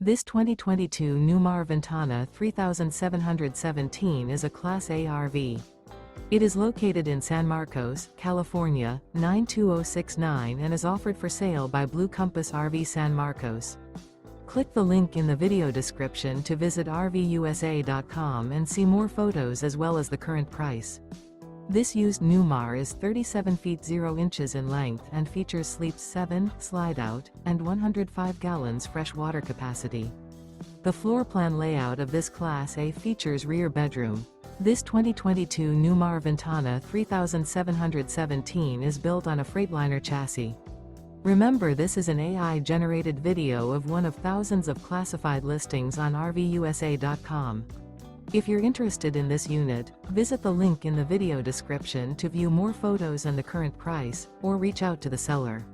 This 2022 Newmar Ventana 3717 is a Class A RV. It is located in San Marcos, California, 92069 and is offered for sale by Blue Compass RV San Marcos. Click the link in the video description to visit RVUSA.com and see more photos as well as the current price. This used Newmar is 37 feet 0 inches in length and features sleeps 7, slide-out, and 105 gallons fresh water capacity. The floor plan layout of this Class A features rear bedroom. This 2022 Newmar Ventana 3717 is built on a Freightliner chassis. Remember, this is an AI-generated video of one of thousands of classified listings on RVUSA.com. If you're interested in this unit, visit the link in the video description to view more photos and the current price, or reach out to the seller.